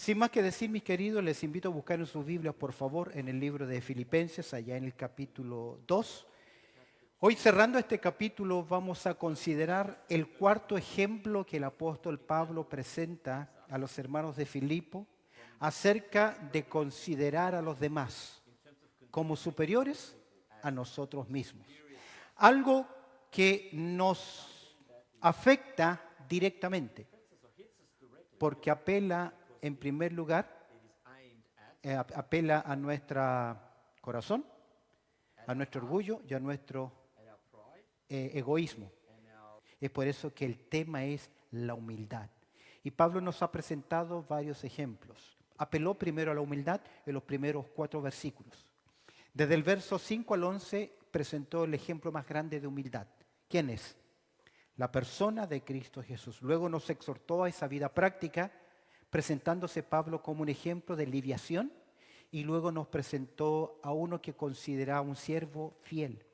Sin más que decir, mis queridos, les invito a buscar en sus Biblias, por favor, en el libro de Filipenses, allá en el capítulo 2. Hoy, cerrando este capítulo, vamos a considerar el cuarto ejemplo que el apóstol Pablo presenta a los hermanos de Filipo acerca de considerar a los demás como superiores a nosotros mismos. Algo que nos afecta directamente, porque apela, en primer lugar, apela a nuestro corazón, a nuestro orgullo y a nuestro egoísmo. Es por eso que el tema es la humildad. Y Pablo nos ha presentado varios ejemplos. Apeló primero a la humildad en los primeros 4 versículos. Desde el verso 5 al 11 presentó el ejemplo más grande de humildad. ¿Quién es? La persona de Cristo Jesús. Luego nos exhortó a esa vida práctica, presentándose Pablo como un ejemplo de liviación, y luego nos presentó a uno que consideraba un siervo fiel,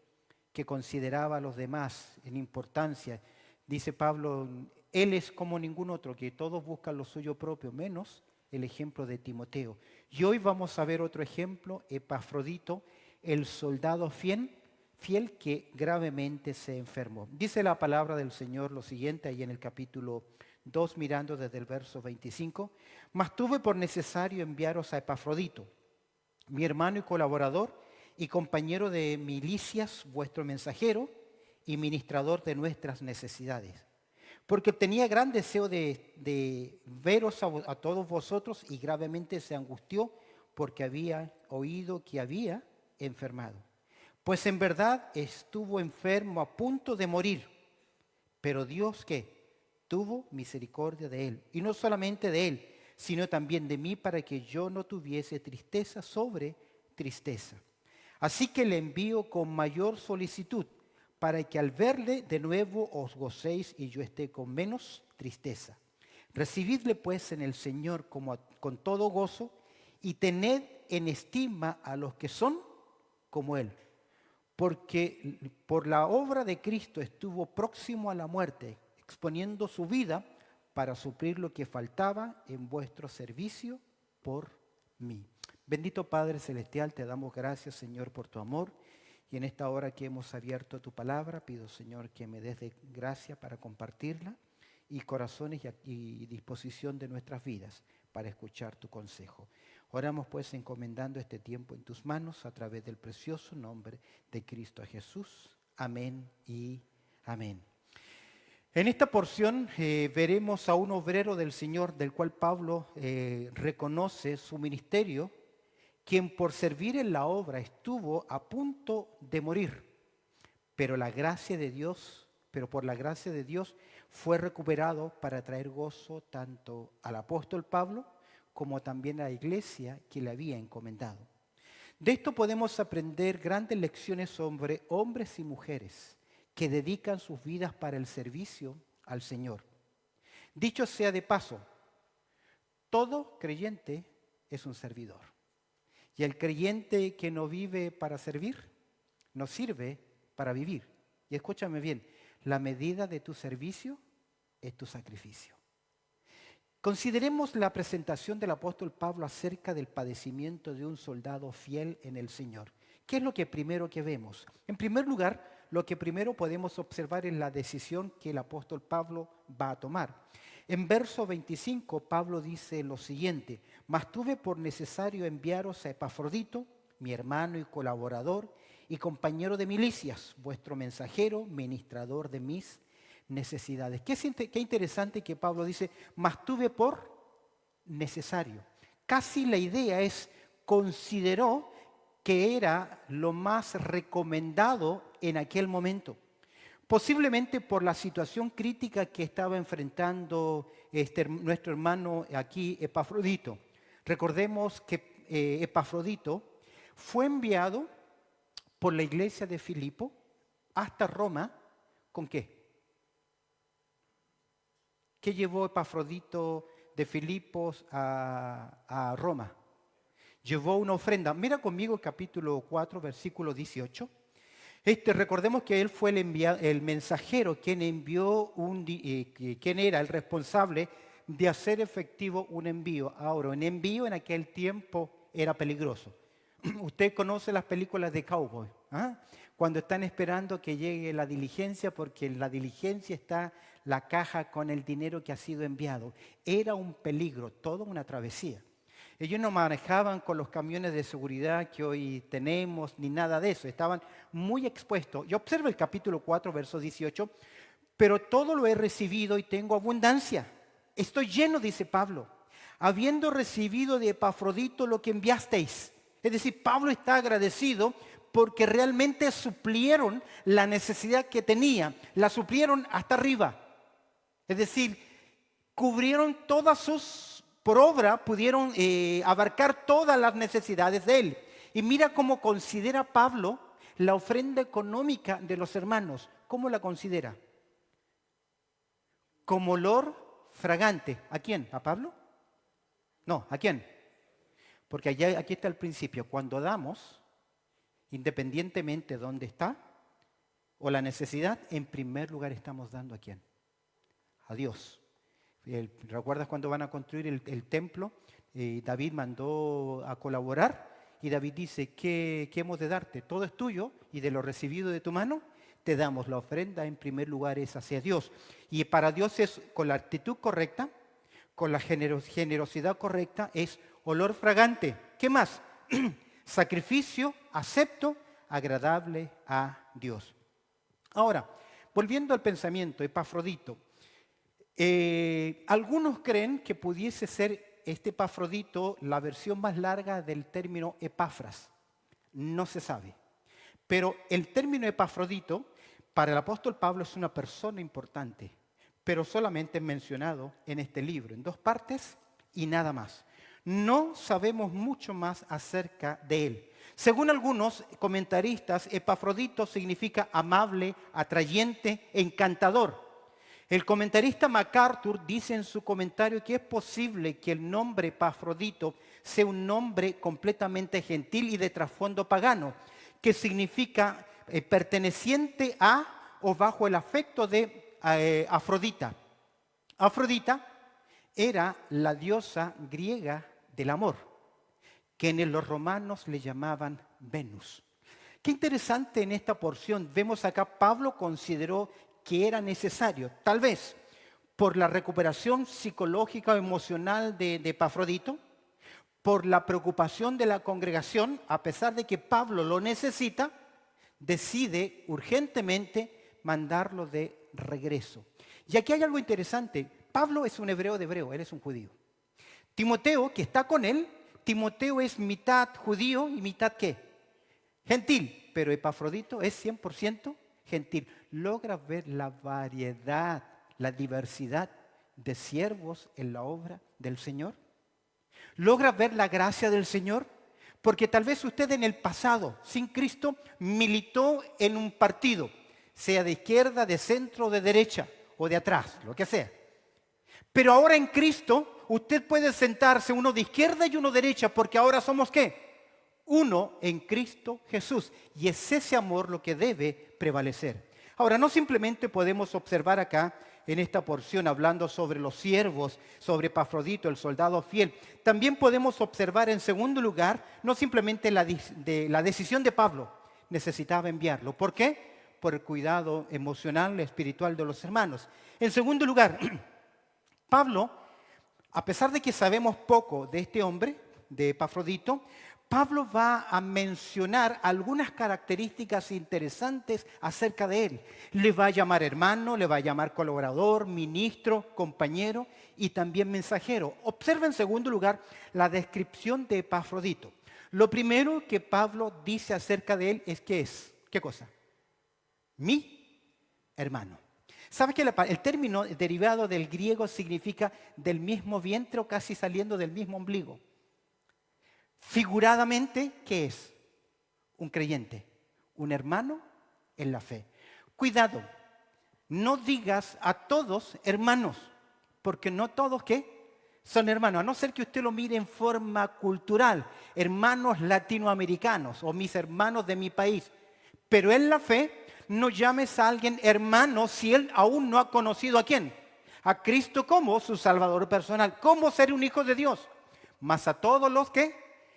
que consideraba a los demás en importancia. Dice Pablo, él es como ningún otro, que todos buscan lo suyo propio, menos el ejemplo de Timoteo. Y hoy vamos a ver otro ejemplo, Epafrodito, el soldado fiel que gravemente se enfermó. Dice la palabra del Señor lo siguiente, ahí en el capítulo 2, mirando desde el verso 25. Mas tuve por necesario enviaros a Epafrodito, mi hermano y colaborador y compañero de milicias, vuestro mensajero y ministrador de nuestras necesidades. Porque tenía gran deseo de veros a todos vosotros y gravemente se angustió porque había oído que había enfermado. Pues en verdad estuvo enfermo a punto de morir, pero Dios ¿qué? Tuvo misericordia de él. Y no solamente de él, sino también de mí para que yo no tuviese tristeza sobre tristeza. Así que le envío con mayor solicitud, para que al verle de nuevo os gocéis y yo esté con menos tristeza. Recibidle pues en el Señor con todo gozo y tened en estima a los que son como Él. Porque por la obra de Cristo estuvo próximo a la muerte, exponiendo su vida para suplir lo que faltaba en vuestro servicio por mí. Bendito Padre Celestial, te damos gracias, Señor, por tu amor. Y en esta hora que hemos abierto tu palabra, pido, Señor, que me des de gracia para compartirla y corazones y disposición de nuestras vidas para escuchar tu consejo. Oramos pues encomendando este tiempo en tus manos a través del precioso nombre de Cristo Jesús. Amén y amén. En esta porción veremos a un obrero del Señor del cual Pablo reconoce su ministerio, quien por servir en la obra estuvo a punto de morir, pero por la gracia de Dios fue recuperado para traer gozo tanto al apóstol Pablo como también a la iglesia que le había encomendado. De esto podemos aprender grandes lecciones sobre hombres y mujeres que dedican sus vidas para el servicio al Señor. Dicho sea de paso, todo creyente es un servidor. Y el creyente que no vive para servir, no sirve para vivir. Y escúchame bien, la medida de tu servicio es tu sacrificio. Consideremos la presentación del apóstol Pablo acerca del padecimiento de un soldado fiel en el Señor. ¿Qué es lo que primero que vemos? En primer lugar, lo que primero podemos observar es la decisión que el apóstol Pablo va a tomar. En verso 25, Pablo dice lo siguiente: mas tuve por necesario enviaros a Epafrodito, mi hermano y colaborador y compañero de milicias, vuestro mensajero, ministrador de mis necesidades. Qué interesante que Pablo dice, mas tuve por necesario. Casi la idea es, consideró que era lo más recomendado en aquel momento. Posiblemente por la situación crítica que estaba enfrentando nuestro hermano aquí, Epafrodito. Recordemos que Epafrodito fue enviado por la iglesia de Filipo hasta Roma. ¿Con qué? ¿Qué llevó Epafrodito de Filipos a Roma? Llevó una ofrenda. Mira conmigo el capítulo 4, versículo 18. Recordemos que él fue el mensajero quien envió quien era el responsable de hacer efectivo un envío. Ahora, un envío en aquel tiempo era peligroso. Usted conoce las películas de cowboy, ¿ah? Cuando están esperando que llegue la diligencia, porque en la diligencia está la caja con el dinero que ha sido enviado. Era un peligro, toda una travesía. Ellos no manejaban con los camiones de seguridad que hoy tenemos, ni nada de eso. Estaban muy expuestos. Y observa el capítulo 4, verso 18. Pero todo lo he recibido y tengo abundancia. Estoy lleno, dice Pablo, habiendo recibido de Epafrodito lo que enviasteis. Es decir, Pablo está agradecido porque realmente suplieron la necesidad que tenía. La suplieron hasta arriba. Es decir, cubrieron todas sus, por obra, pudieron abarcar todas las necesidades de él. Y mira cómo considera Pablo la ofrenda económica de los hermanos. ¿Cómo la considera? Como olor fragante. ¿A quién? ¿A Pablo? No, ¿a quién? Porque allá, aquí está el principio. Cuando damos, independientemente de dónde está o la necesidad, en primer lugar estamos dando ¿a quién? A Dios. ¿Recuerdas cuando van a construir el templo? David mandó a colaborar y David dice, ¿qué hemos de darte? Todo es tuyo y de lo recibido de tu mano te damos. La ofrenda en primer lugar es hacia Dios. Y para Dios es con la actitud correcta, con la generosidad correcta, es olor fragante. ¿Qué más? Sacrificio acepto, agradable a Dios. Ahora, volviendo al pensamiento, Epafrodito. Algunos creen que pudiese ser este Epafrodito la versión más larga del término Epafras. No se sabe. Pero el término Epafrodito para el apóstol Pablo es una persona importante, pero solamente mencionado en este libro, en 2 partes y nada más. No sabemos mucho más acerca de él. Según algunos comentaristas, Epafrodito significa amable, atrayente, encantador. El comentarista MacArthur dice en su comentario que es posible que el nombre Epafrodito sea un nombre completamente gentil y de trasfondo pagano, que significa perteneciente a o bajo el afecto de Afrodita. Afrodita era la diosa griega del amor, que en los romanos le llamaban Venus. Qué interesante en esta porción. Vemos acá, Pablo consideró que era necesario, tal vez por la recuperación psicológica o emocional de Epafrodito, por la preocupación de la congregación, a pesar de que Pablo lo necesita, decide urgentemente mandarlo de regreso. Y aquí hay algo interesante. Pablo es un hebreo de hebreo, él es un judío. Timoteo, que está con él, Timoteo es mitad judío y mitad ¿qué? Gentil, pero Epafrodito es 100% gentil. Logra ver la variedad, la diversidad de siervos en la obra del Señor. ¿Logra ver la gracia del Señor? Porque tal vez usted en el pasado, sin Cristo, militó en un partido, sea de izquierda, de centro, de derecha o de atrás, lo que sea. Pero ahora en Cristo, usted puede sentarse uno de izquierda y uno de derecha, porque ahora somos ¿qué? Uno en Cristo Jesús. Y es ese amor lo que debe prevalecer. Ahora, no simplemente podemos observar acá en esta porción hablando sobre los siervos, sobre Epafrodito, el soldado fiel. También podemos observar en segundo lugar, no simplemente la decisión de Pablo, necesitaba enviarlo. ¿Por qué? Por el cuidado emocional, espiritual de los hermanos. En segundo lugar, Pablo, a pesar de que sabemos poco de este hombre, de Epafrodito, Pablo va a mencionar algunas características interesantes acerca de él. Le va a llamar hermano, le va a llamar colaborador, ministro, compañero y también mensajero. Observa en segundo lugar la descripción de Epafrodito. Lo primero que Pablo dice acerca de él es ¿qué es? ¿Qué cosa? Mi hermano. ¿Sabes que el término derivado del griego significa del mismo vientre o casi saliendo del mismo ombligo? Figuradamente, ¿qué es? Un creyente, un hermano en la fe. Cuidado, no digas a todos hermanos, porque no todos ¿qué? Son hermanos, a no ser que usted lo mire en forma cultural, hermanos latinoamericanos o mis hermanos de mi país. Pero en la fe, no llames a alguien hermano si él aún no ha conocido ¿a quién? A Cristo como su Salvador personal. ¿Cómo ser un hijo de Dios? Mas a todos los que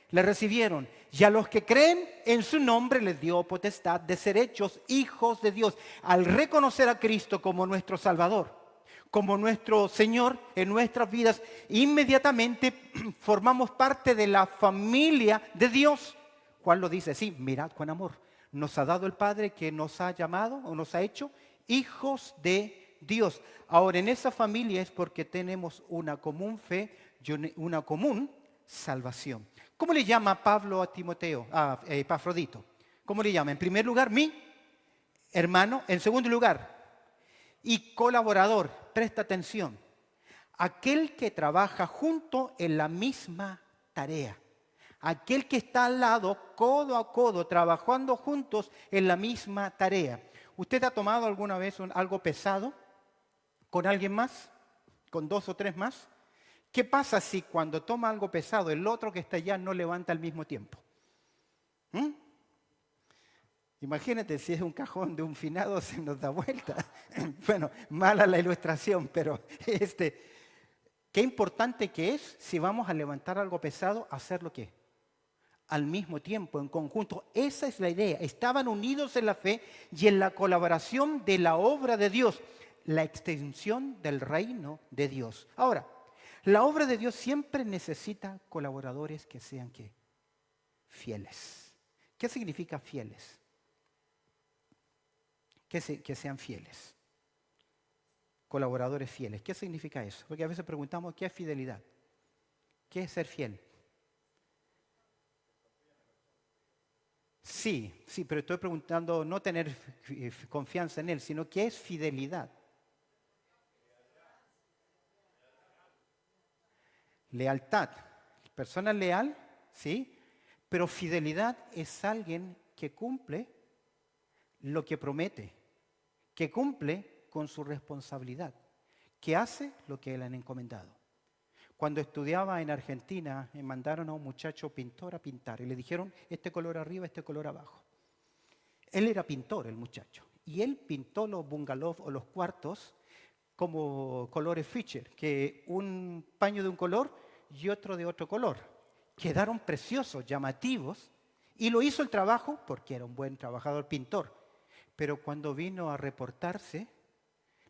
le recibieron y a los que creen en su nombre les dio potestad de ser hechos hijos de Dios. Al reconocer a Cristo como nuestro Salvador, como nuestro Señor en nuestras vidas, inmediatamente formamos parte de la familia de Dios. Juan lo dice, sí, mirad cuán amor nos ha dado el Padre, que nos ha llamado o nos ha hecho hijos de Dios. Ahora, en esa familia es porque tenemos una común fe y una común salvación. ¿Cómo le llama Pablo a Timoteo, a Epafrodito? ¿Cómo le llama? En primer lugar, mi hermano. En segundo lugar, y colaborador. Presta atención. Aquel que trabaja junto en la misma tarea. Aquel que está al lado, codo a codo, trabajando juntos en la misma tarea. ¿Usted ha tomado alguna vez algo pesado con alguien más? ¿Con 2 o 3 más? ¿Qué pasa si cuando toma algo pesado el otro que está allá no levanta al mismo tiempo? Imagínate si es un cajón de un finado, se nos da vuelta. Bueno, mala la ilustración, pero qué importante que es si vamos a levantar algo pesado, hacerlo ¿qué? Al mismo tiempo, en conjunto. Esa es la idea. Estaban unidos en la fe y en la colaboración de la obra de Dios, la extensión del reino de Dios. Ahora, la obra de Dios siempre necesita colaboradores que sean ¿qué? Fieles. ¿Qué significa fieles? Que sean fieles. Colaboradores fieles. ¿Qué significa eso? Porque a veces preguntamos, ¿qué es fidelidad? ¿Qué es ser fiel? Sí, pero estoy preguntando no tener confianza en Él, sino ¿qué es fidelidad? Lealtad. Persona leal, sí, pero fidelidad es alguien que cumple lo que promete, que cumple con su responsabilidad, que hace lo que le han encomendado. Cuando estudiaba en Argentina, me mandaron a un muchacho pintor a pintar y le dijeron este color arriba, este color abajo. Él era pintor, el muchacho, y él pintó los bungalows o los cuartos como colores Fischer, que un paño de un color y otro de otro color. Quedaron preciosos, llamativos, y lo hizo el trabajo porque era un buen trabajador pintor. Pero cuando vino a reportarse,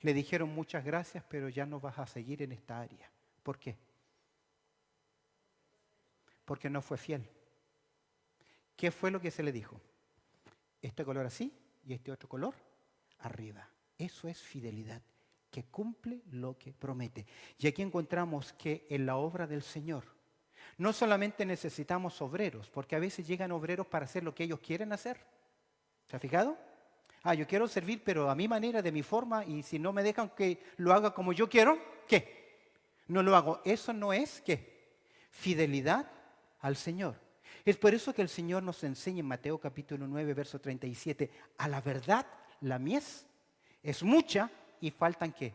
le dijeron muchas gracias, pero ya no vas a seguir en esta área. ¿Por qué? Porque no fue fiel. ¿Qué fue lo que se le dijo? Este color así y este otro color arriba. Eso es fidelidad, que cumple lo que promete. Y aquí encontramos que en la obra del Señor no solamente necesitamos obreros, porque a veces llegan obreros para hacer lo que ellos quieren hacer. ¿Se ha fijado? Yo quiero servir, pero a mi manera, de mi forma, y si no me dejan que lo haga como yo quiero, ¿qué? No lo hago. Eso no es, ¿qué? Fidelidad al Señor. Es por eso que el Señor nos enseña en Mateo capítulo 9, verso 37, a la verdad, la mies es mucha y faltan, ¿qué?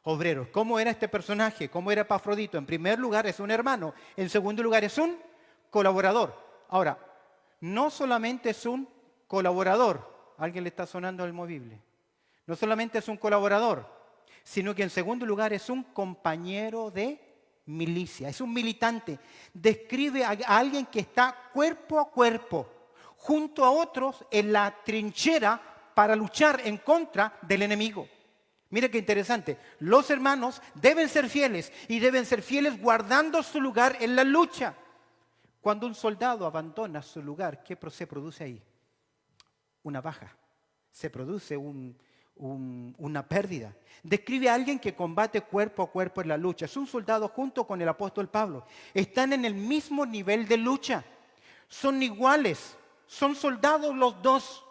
Obreros. ¿Cómo era este personaje? ¿Cómo era Epafrodito? En primer lugar es un hermano. En segundo lugar es un colaborador. Ahora, no solamente es un colaborador. ¿Alguien le está sonando el movible? No solamente es un colaborador, sino que en segundo lugar es un compañero de milicia, es un militante. Describe a alguien que está cuerpo a cuerpo, junto a otros en la trinchera para luchar en contra del enemigo. Mire qué interesante. Los hermanos deben ser fieles y deben ser fieles guardando su lugar en la lucha. Cuando un soldado abandona su lugar, ¿qué se produce ahí? Una baja, se produce una pérdida. Describe a alguien que combate cuerpo a cuerpo en la lucha. Es un soldado junto con el apóstol Pablo. Están en el mismo nivel de lucha. Son iguales, son soldados los dos.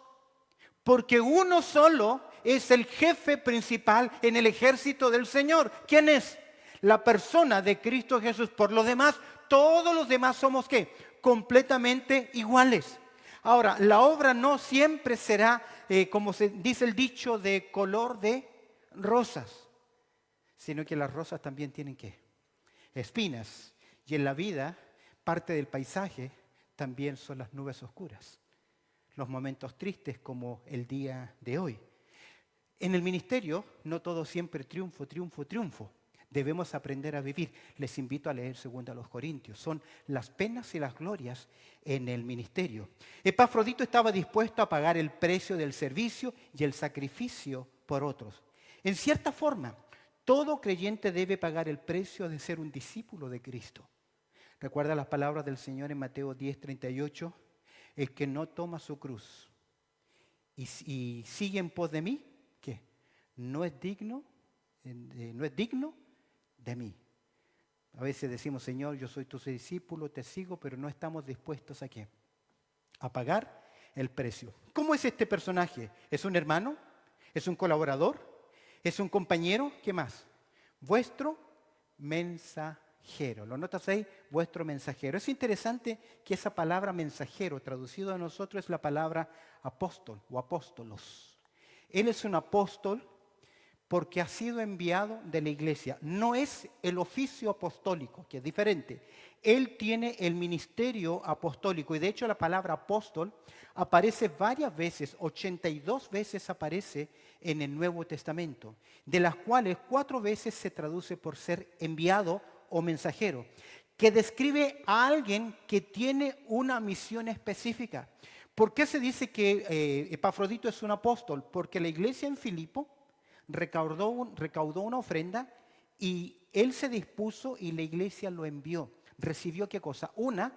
Porque uno solo es el jefe principal en el ejército del Señor. ¿Quién es? La persona de Cristo Jesús. Por lo demás, todos los demás somos ¿qué? Completamente iguales. Ahora, la obra no siempre será, como se dice el dicho, de color de rosas, sino que las rosas también tienen ¿qué? Espinas. Y en la vida, parte del paisaje también son las nubes oscuras, los momentos tristes como el día de hoy. En el ministerio no todo siempre triunfo, triunfo, triunfo. Debemos aprender a vivir. Les invito a leer 2 Corintios. Son las penas y las glorias en el ministerio. Epafrodito estaba dispuesto a pagar el precio del servicio y el sacrificio por otros. En cierta forma, todo creyente debe pagar el precio de ser un discípulo de Cristo. Recuerda las palabras del Señor en Mateo 10:38. El que no toma su cruz y sigue en pos de mí, ¿qué? No es digno de mí. A veces decimos, Señor, yo soy tu discípulo, te sigo, pero no estamos dispuestos ¿a qué? A pagar el precio. ¿Cómo es este personaje? ¿Es un hermano? ¿Es un colaborador? ¿Es un compañero? ¿Qué más? Vuestro mensajero. ¿Lo notas ahí? Vuestro mensajero. Es interesante que esa palabra mensajero, traducido a nosotros, es la palabra apóstol o apóstolos. Él es un apóstol porque ha sido enviado de la iglesia. No es el oficio apostólico, que es diferente. Él tiene el ministerio apostólico y de hecho la palabra apóstol aparece varias veces, 82 veces aparece en el Nuevo Testamento, de las cuales 4 veces se traduce por ser enviado o mensajero, que describe a alguien que tiene una misión específica. ¿Por qué se dice que Epafrodito es un apóstol? Porque la iglesia en Filipo recaudó una ofrenda y él se dispuso y la iglesia lo envió. ¿Recibió qué cosa? Una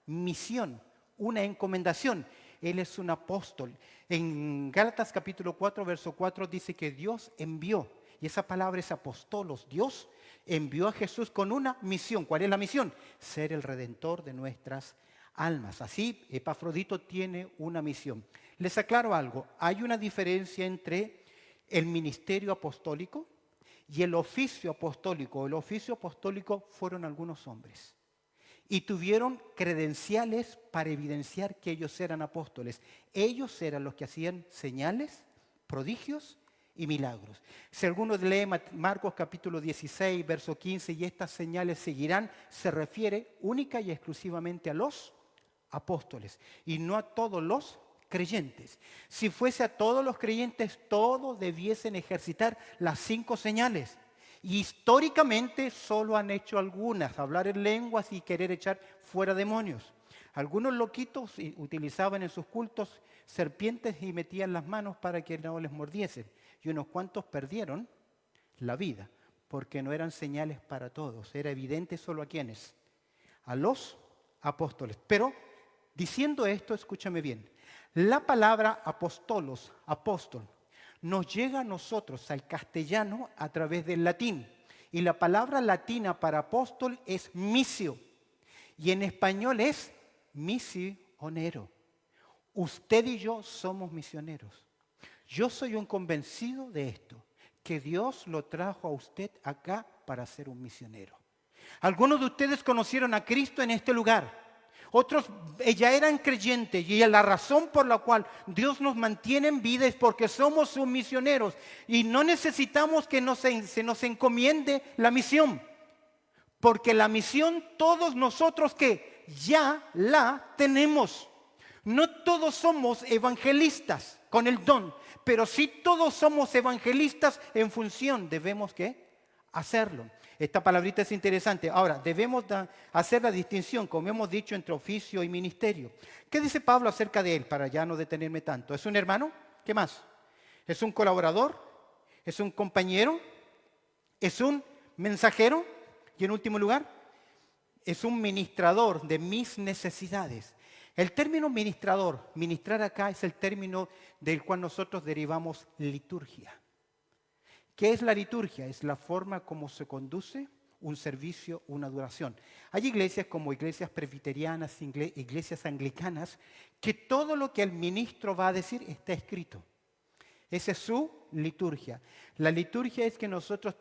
misión, una encomendación. Él es un apóstol. En Gálatas capítulo 4, verso 4 dice que Dios envió. Y esa palabra es apóstolos. Dios envió a Jesús con una misión. ¿Cuál es la misión? Ser el redentor de nuestras almas. Así, Epafrodito tiene una misión. Les aclaro algo. Hay una diferencia entre el ministerio apostólico y el oficio apostólico. El oficio apostólico fueron algunos hombres y tuvieron credenciales para evidenciar que ellos eran apóstoles. Ellos eran los que hacían señales, prodigios y milagros. Si alguno lee Marcos capítulo 16, verso 15, y estas señales seguirán, se refiere única y exclusivamente a los apóstoles y no a todos los creyentes. Si fuese a todos los creyentes, todos debiesen ejercitar las 5 señales. Y históricamente solo han hecho algunas, hablar en lenguas y querer echar fuera demonios. Algunos loquitos utilizaban en sus cultos serpientes y metían las manos para que no les mordiesen. Y unos cuantos perdieron la vida, porque no eran señales para todos. Era evidente solo a quienes, a los apóstoles. Pero diciendo esto, escúchame bien. La palabra apóstolos, apóstol, nos llega a nosotros, al castellano, a través del latín. Y la palabra latina para apóstol es misio. Y en español es misionero. Usted y yo somos misioneros. Yo soy un convencido de esto, que Dios lo trajo a usted acá para ser un misionero. Algunos de ustedes conocieron a Cristo en este lugar. Otros ya eran creyentes y la razón por la cual Dios nos mantiene en vida es porque somos sus misioneros y no necesitamos que se nos encomiende la misión. Porque la misión todos nosotros que ya la tenemos. No todos somos evangelistas con el don, pero sí todos somos evangelistas en función. Debemos ¿qué? Hacerlo. Esta palabrita es interesante. Ahora, debemos hacer la distinción, como hemos dicho, entre oficio y ministerio. ¿Qué dice Pablo acerca de él, para ya no detenerme tanto? ¿Es un hermano? ¿Qué más? ¿Es un colaborador? ¿Es un compañero? ¿Es un mensajero? Y en último lugar, es un ministrador de mis necesidades. El término ministrador, ministrar acá, es el término del cual nosotros derivamos liturgia. ¿Qué es la liturgia? Es la forma como se conduce un servicio, una adoración. Hay iglesias como iglesias presbiterianas, iglesias anglicanas, que todo lo que el ministro va a decir está escrito. Esa es su liturgia. La liturgia es que nosotros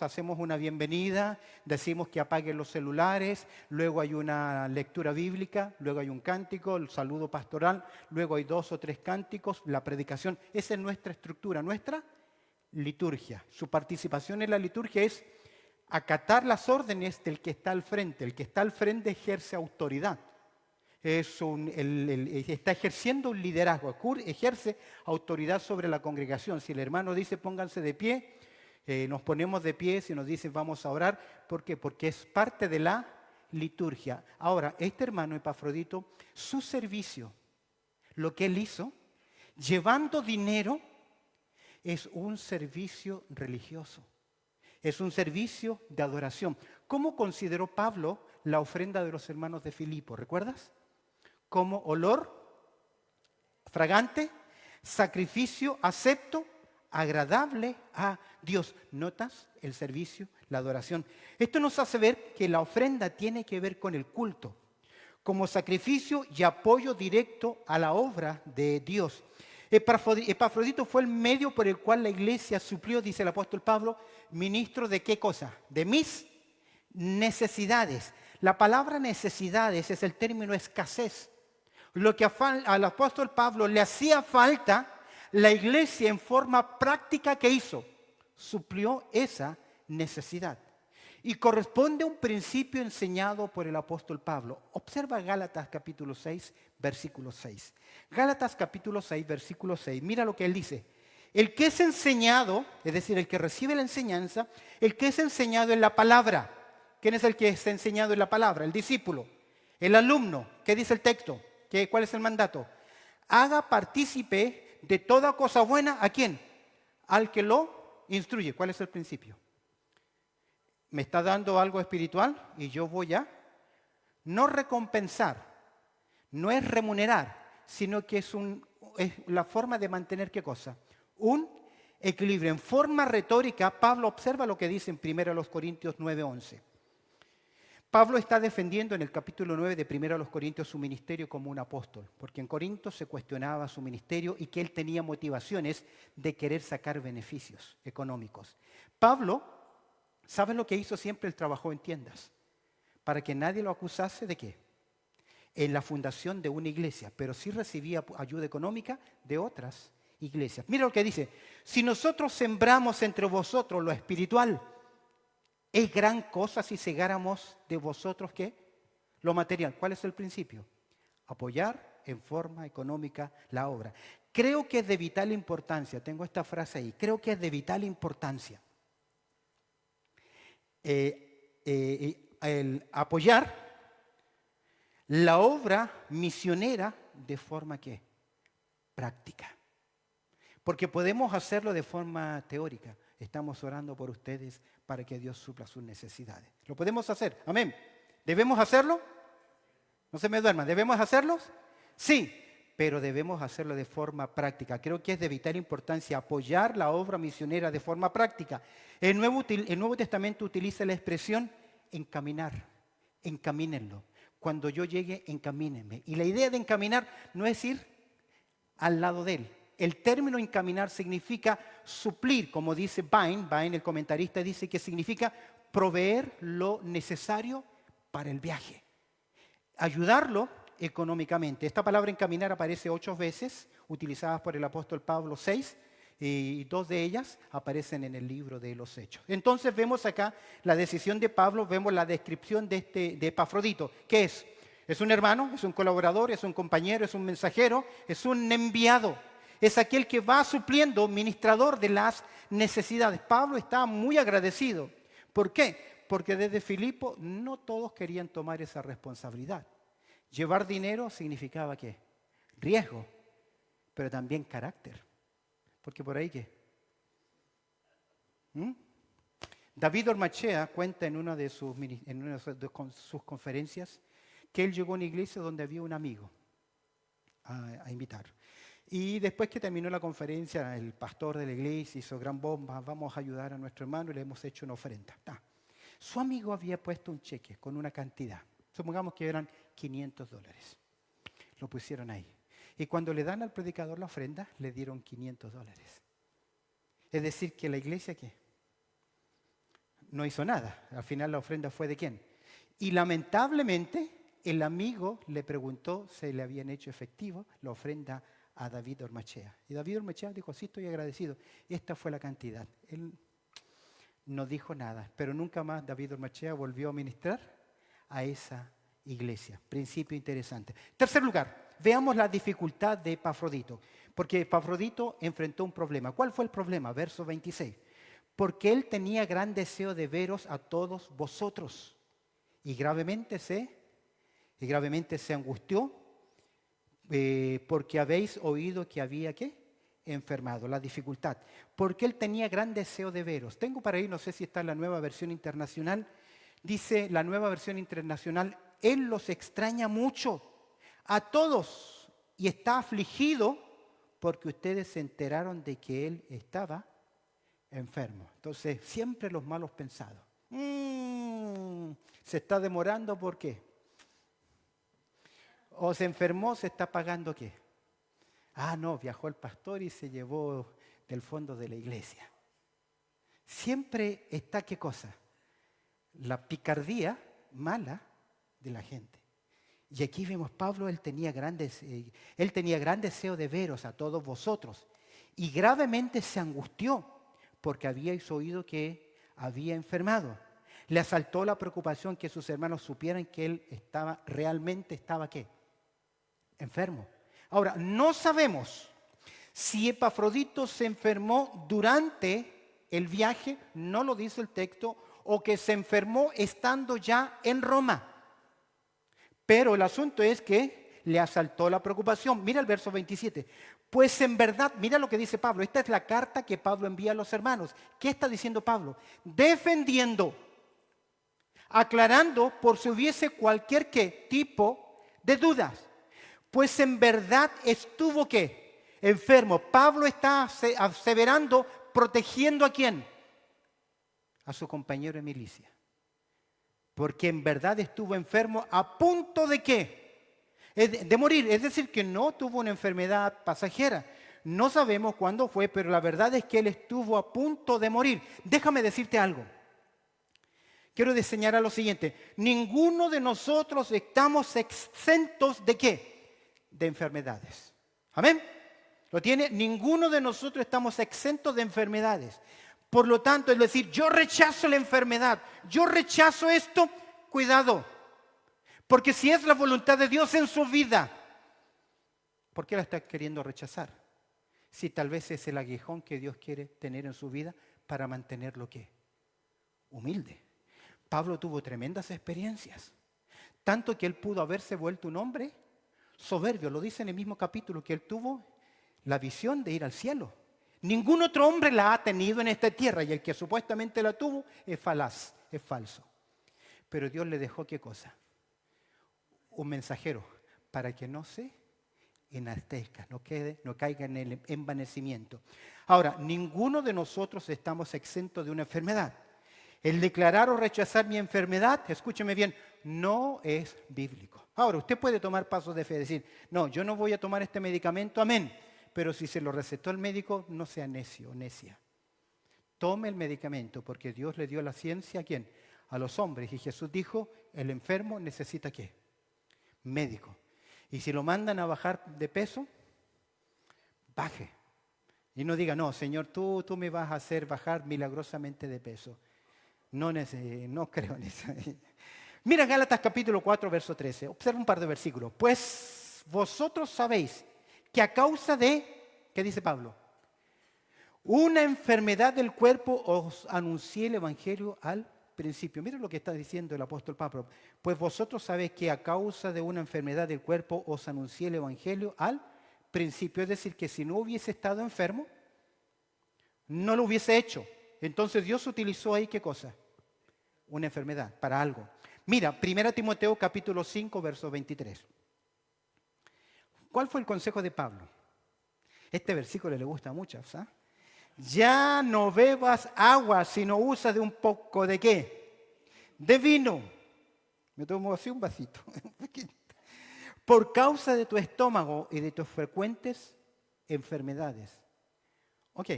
hacemos una bienvenida, decimos que apaguen los celulares, luego hay una lectura bíblica, luego hay un cántico, el saludo pastoral, luego hay 2 o 3 cánticos, la predicación. Esa es nuestra estructura, nuestra liturgia. Su participación en la liturgia es acatar las órdenes del que está al frente. El que está al frente ejerce autoridad. está ejerciendo un liderazgo, ejerce autoridad sobre la congregación. Si el hermano dice pónganse de pie, nos ponemos de pie. Si nos dice vamos a orar, ¿por qué? Porque es parte de la liturgia. Ahora, este hermano Epafrodito, su servicio, lo que él hizo, llevando dinero, es un servicio religioso. Es un servicio de adoración. ¿Cómo consideró Pablo la ofrenda de los hermanos de Filipo? ¿Recuerdas? Como olor fragante, sacrificio acepto, agradable a Dios. ¿Notas el servicio, la adoración? Esto nos hace ver que la ofrenda tiene que ver con el culto, como sacrificio y apoyo directo a la obra de Dios. Epafrodito fue el medio por el cual la iglesia suplió, dice el apóstol Pablo, ministro de qué cosa? De mis necesidades. La palabra necesidades es el término escasez. Lo que al apóstol Pablo le hacía falta, la iglesia en forma práctica, ¿qué hizo? Suplió esa necesidad. Y corresponde a un principio enseñado por el apóstol Pablo. Observa Gálatas capítulo 6, versículo 6. Gálatas capítulo 6, versículo 6. Mira lo que él dice. El que es enseñado, es decir, el que recibe la enseñanza, el que es enseñado en la palabra. ¿Quién es el que es enseñado en la palabra? El discípulo. El alumno. ¿Qué dice el texto? ¿Cuál es el mandato? Haga partícipe de toda cosa buena. ¿A quién? Al que lo instruye. ¿Cuál es el principio? Me está dando algo espiritual y yo voy a no recompensar, no es remunerar, sino que es la forma de mantener ¿qué cosa? Un equilibrio. En forma retórica, Pablo observa lo que dice en 1 Corintios 9:11. Pablo está defendiendo en el capítulo 9 de 1 Corintios su ministerio como un apóstol, porque en Corinto se cuestionaba su ministerio y que él tenía motivaciones de querer sacar beneficios económicos. Pablo, ¿sabes lo que hizo siempre? Él trabajó en tiendas para que nadie lo acusase de qué. En la fundación de una iglesia, pero sí recibía ayuda económica de otras iglesias. Mira lo que dice: si nosotros sembramos entre vosotros lo espiritual, es gran cosa si segáramos de vosotros ¿qué? Lo material. ¿Cuál es el principio? Apoyar en forma económica la obra. Creo que es de vital importancia, tengo esta frase ahí, creo que es de vital importancia el apoyar la obra misionera de forma ¿qué? Práctica. Porque podemos hacerlo de forma teórica. Estamos orando por ustedes para que Dios supla sus necesidades. Lo podemos hacer. Amén. ¿Debemos hacerlo? No se me duerman. ¿Debemos hacerlos? Sí, pero debemos hacerlo de forma práctica. Creo que es de vital importancia apoyar la obra misionera de forma práctica. El Nuevo Testamento utiliza la expresión encaminar. Encamínenlo. Cuando yo llegue, encamínenme. Y la idea de encaminar no es ir al lado de él. El término encaminar significa suplir, como dice Vine, el comentarista, dice que significa proveer lo necesario para el viaje. Ayudarlo económicamente. Esta palabra encaminar aparece 8 veces, utilizadas por el apóstol Pablo 6, y 2 de ellas aparecen en el libro de los Hechos. Entonces vemos acá la decisión de Pablo, vemos la descripción de Epafrodito. ¿Qué es? Es un hermano, es un colaborador, es un compañero, es un mensajero, es un enviado. Es aquel que va supliendo, ministrador de las necesidades. Pablo está muy agradecido. ¿Por qué? Porque desde Filipo no todos querían tomar esa responsabilidad. Llevar dinero significaba ¿qué? Riesgo, pero también carácter. Porque por ahí ¿qué? David Ormachea cuenta en una de sus conferencias que él llegó a una iglesia donde había un amigo a invitar. Y después que terminó la conferencia, el pastor de la iglesia hizo gran bomba: vamos a ayudar a nuestro hermano y le hemos hecho una ofrenda. Su amigo había puesto un cheque con una cantidad, supongamos que eran $500. Lo pusieron ahí. Y cuando le dan al predicador la ofrenda, le dieron $500. Es decir, que la iglesia ¿qué? No hizo nada. Al final la ofrenda fue ¿de quién? Y lamentablemente el amigo le preguntó si le habían hecho efectivo la ofrenda a David Ormachea. Y David Ormachea dijo: sí, estoy agradecido. Esta fue la cantidad. Él no dijo nada, pero nunca más David Ormachea volvió a ministrar a esa iglesia. Principio interesante. Tercer lugar, veamos la dificultad de Epafrodito. Porque Epafrodito enfrentó un problema. ¿Cuál fue el problema? Verso 26. Porque él tenía gran deseo de veros a todos vosotros. Y gravemente se angustió porque habéis oído que había, ¿qué? Enfermado, la dificultad. Porque él tenía gran deseo de veros. Tengo para ahí, no sé si está en la nueva versión internacional. Dice la nueva versión internacional, él los extraña mucho a todos y está afligido porque ustedes se enteraron de que él estaba enfermo. Entonces, siempre los malos pensados. Se está demorando, ¿por qué? O se enfermó, se está pagando, ¿qué? Ah, no, viajó el pastor y se llevó del fondo de la iglesia. Siempre está, ¿qué cosa? La picardía mala de la gente. Y aquí vemos, Pablo, él tenía gran deseo de veros a todos vosotros. Y gravemente se angustió porque habíais oído que había enfermado. Le asaltó la preocupación que sus hermanos supieran que él realmente estaba, ¿qué? Enfermo. Ahora, no sabemos si Epafrodito se enfermó durante el viaje, no lo dice el texto, o que se enfermó estando ya en Roma. Pero el asunto es que le asaltó la preocupación. Mira el verso 27. Pues en verdad, mira lo que dice Pablo. Esta es la carta que Pablo envía a los hermanos. ¿Qué está diciendo Pablo? Defendiendo, aclarando por si hubiese cualquier tipo de dudas. Pues en verdad estuvo ¿qué? Enfermo. Pablo está aseverando, protegiendo ¿a quién? A su compañero de milicia. Porque en verdad estuvo enfermo a punto de ¿qué? De morir. Es decir, que no tuvo una enfermedad pasajera. No sabemos cuándo fue, pero la verdad es que él estuvo a punto de morir. Déjame decirte algo. Quiero señalar lo siguiente. Ninguno de nosotros estamos exentos ¿de qué? De enfermedades. ¿Amén? ¿Lo tiene? Ninguno de nosotros estamos exentos de enfermedades. Por lo tanto, es decir, yo rechazo la enfermedad, yo rechazo esto, cuidado. Porque si es la voluntad de Dios en su vida, ¿por qué la está queriendo rechazar? Si tal vez es el aguijón que Dios quiere tener en su vida para mantenerlo ¿qué? Humilde. Pablo tuvo tremendas experiencias, tanto que él pudo haberse vuelto un hombre soberbio. Lo dice en el mismo capítulo que él tuvo la visión de ir al cielo. Ningún otro hombre la ha tenido en esta tierra y el que supuestamente la tuvo es falaz, es falso. Pero Dios le dejó ¿qué cosa? Un mensajero para que no se enaltezca, no caiga en el envanecimiento. Ahora, ninguno de nosotros estamos exentos de una enfermedad. El declarar o rechazar mi enfermedad, escúcheme bien, no es bíblico. Ahora, usted puede tomar pasos de fe y decir, no, yo no voy a tomar este medicamento, amén. Pero si se lo recetó el médico, no sea necio o necia. Tome el medicamento porque Dios le dio la ciencia ¿a quién? A los hombres. Y Jesús dijo, el enfermo necesita ¿qué? Médico. Y si lo mandan a bajar de peso, baje. Y no diga, no, Señor, tú me vas a hacer bajar milagrosamente de peso. No creo en eso. Mira Gálatas capítulo 4, verso 13. Observa un par de versículos. Pues vosotros sabéis que a causa de, ¿qué dice Pablo? Una enfermedad del cuerpo os anuncié el evangelio al principio. Miren lo que está diciendo el apóstol Pablo. Pues vosotros sabéis que a causa de una enfermedad del cuerpo os anuncié el evangelio al principio. Es decir, que si no hubiese estado enfermo, no lo hubiese hecho. Entonces Dios utilizó ahí ¿qué cosa? Una enfermedad para algo. Mira, 1 Timoteo capítulo 5, verso 23. ¿Cuál fue el consejo de Pablo? Este versículo le gusta mucho, ¿sabes? Ya no bebas agua, sino usa de un poco de ¿qué? De vino. Me tomo así un vasito. Por causa de tu estómago y de tus frecuentes enfermedades. Ok.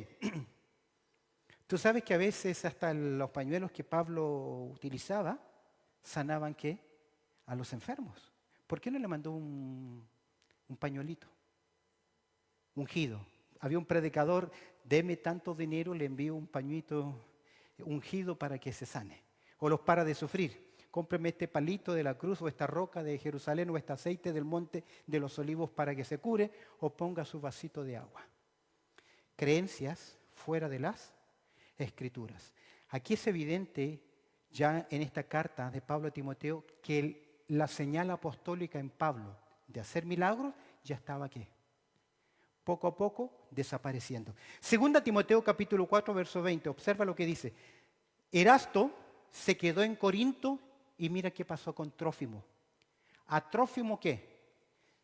Tú sabes que a veces hasta los pañuelos que Pablo utilizaba sanaban ¿qué? A los enfermos. ¿Por qué no le mandó un pañuelito? Ungido. Había un predicador, deme tanto dinero, le envío un pañuito ungido para que se sane. O los para de sufrir. cómpreme este palito de la cruz o esta roca de Jerusalén o este aceite del monte de los olivos para que se cure, o ponga su vasito de agua. Creencias fuera de las Escrituras. Aquí es evidente ya en esta carta de Pablo a Timoteo que la señal apostólica en Pablo de hacer milagros ya estaba aquí, poco a poco desapareciendo. Segunda Timoteo capítulo 4 verso 20, observa lo que dice. Erasto se quedó en Corinto y mira qué pasó con Trófimo. ¿A Trófimo qué?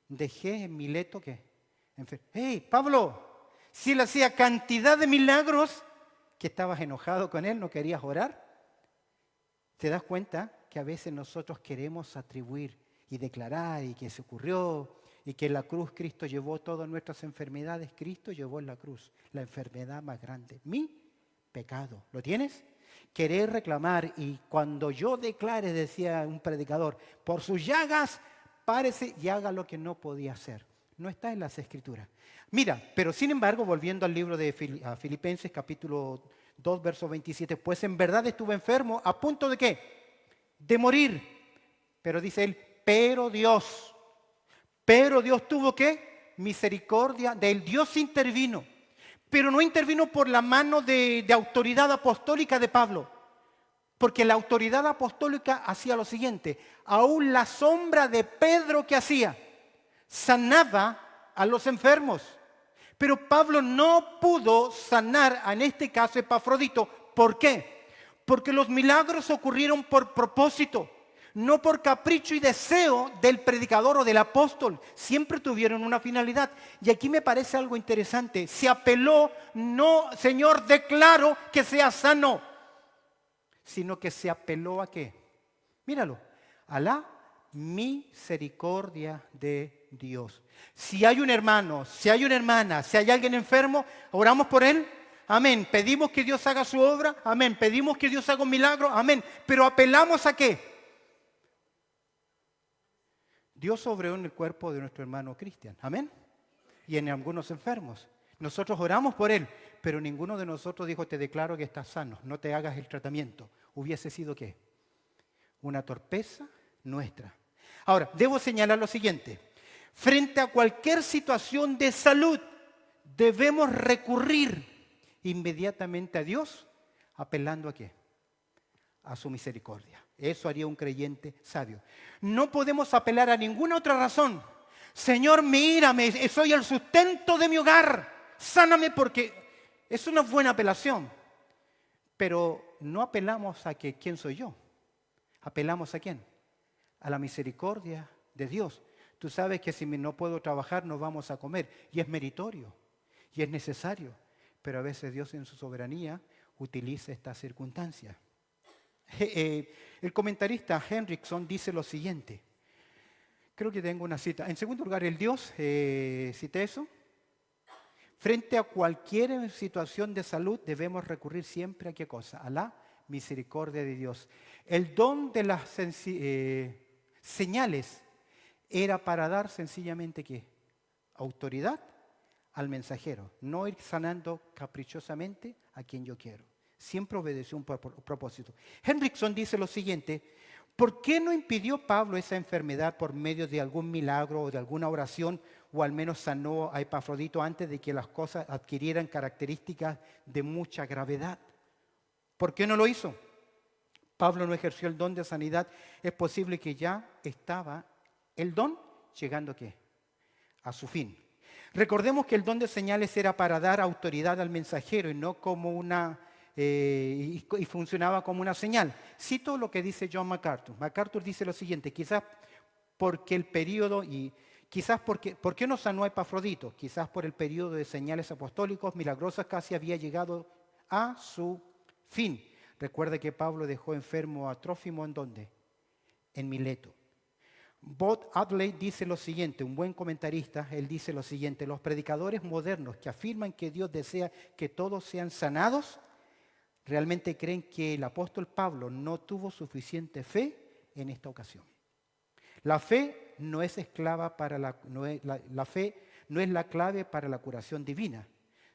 Dejé en Mileto qué. ¡Hey, Pablo! Si él hacía cantidad de milagros, que estabas enojado con él, no querías orar. ¿Te das cuenta que a veces nosotros queremos atribuir y declarar y que se ocurrió y que en la cruz Cristo llevó todas nuestras enfermedades? Cristo llevó en la cruz la enfermedad más grande, mi pecado. ¿Lo tienes? Querer reclamar, y cuando yo declare, decía un predicador, por sus llagas, párese y haga lo que no podía hacer. No está en las Escrituras. Mira, pero sin embargo, volviendo al libro de Filipenses, capítulo 2, verso 27, pues en verdad estuve enfermo, ¿a punto de qué? De morir. Pero dice él, pero Dios tuvo ¿qué? Misericordia de él. Dios intervino, pero no intervino por la mano de autoridad apostólica de Pablo. Porque la autoridad apostólica hacía lo siguiente, aún la sombra de Pedro que hacía, sanaba a los enfermos. Pero Pablo no pudo sanar, en este caso, Epafrodito. ¿Por qué? Porque los milagros ocurrieron por propósito, no por capricho y deseo del predicador o del apóstol. Siempre tuvieron una finalidad. Y aquí me parece algo interesante. Se apeló, no, Señor, declaro que sea sano, sino que se apeló ¿a qué? Míralo, a la misericordia de Dios. Si hay un hermano, si hay una hermana, si hay alguien enfermo, oramos por él. Amén. Pedimos que Dios haga su obra. Amén. Pedimos que Dios haga un milagro. Amén. Pero apelamos ¿a qué? Dios obró en el cuerpo de nuestro hermano Cristian. Amén. Y en algunos enfermos. Nosotros oramos por él, pero ninguno de nosotros dijo, te declaro que estás sano, no te hagas el tratamiento. ¿Hubiese sido qué? Una torpeza nuestra. Ahora, debo señalar lo siguiente. Frente a cualquier situación de salud, debemos recurrir inmediatamente a Dios, apelando ¿a qué? A su misericordia. Eso haría un creyente sabio. No podemos apelar a ninguna otra razón. Señor, mírame, soy el sustento de mi hogar. Sáname, porque es una buena apelación. Pero no apelamos a que ¿quién soy yo? ¿Apelamos a quién? A la misericordia de Dios. Tú sabes que si no puedo trabajar no vamos a comer. Y es meritorio. Y es necesario. Pero a veces Dios en su soberanía utiliza estas circunstancias. El comentarista Hendrickson dice lo siguiente. Creo que tengo una cita. En segundo lugar, el Dios, cité eso. Frente a cualquier situación de salud debemos recurrir siempre a ¿qué cosa? A la misericordia de Dios. El don de las señales era para dar sencillamente ¿qué? Autoridad al mensajero. No ir sanando caprichosamente a quien yo quiero. Siempre obedeció un propósito. Hendrickson dice lo siguiente. ¿Por qué no impidió Pablo esa enfermedad por medio de algún milagro o de alguna oración, o al menos sanó a Epafrodito antes de que las cosas adquirieran características de mucha gravedad? ¿Por qué no lo hizo? Pablo no ejerció el don de sanidad. Es posible que ya estaba el don llegando ¿a qué? A su fin. Recordemos que el don de señales era para dar autoridad al mensajero y no como una... y funcionaba como una señal. Cito lo que dice John MacArthur. MacArthur dice lo siguiente, quizás porque el periodo, ¿por qué no sanó a Epafrodito? Quizás por el periodo de señales apostólicos milagrosas casi había llegado a su fin. Recuerda que Pablo dejó enfermo a Trófimo, ¿en dónde? En Mileto. Bob Adley dice lo siguiente, un buen comentarista, él dice lo siguiente, los predicadores modernos que afirman que Dios desea que todos sean sanados, realmente creen que el apóstol Pablo no tuvo suficiente fe en esta ocasión. La fe no es la fe no es la clave para la curación divina,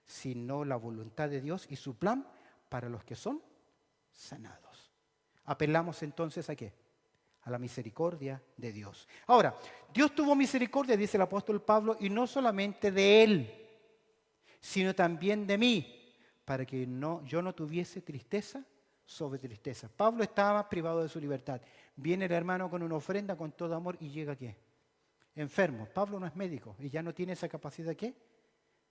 sino la voluntad de Dios y su plan para los que son sanados. Apelamos entonces ¿a qué? a la misericordia de Dios. Ahora, Dios tuvo misericordia, dice el apóstol Pablo, y no solamente de él, sino también de mí, para que yo no tuviese tristeza sobre tristeza. Pablo estaba privado de su libertad. Viene el hermano con una ofrenda con todo amor y llega ¿qué? Enfermo. Pablo no es médico y ya no tiene esa capacidad ¿qué?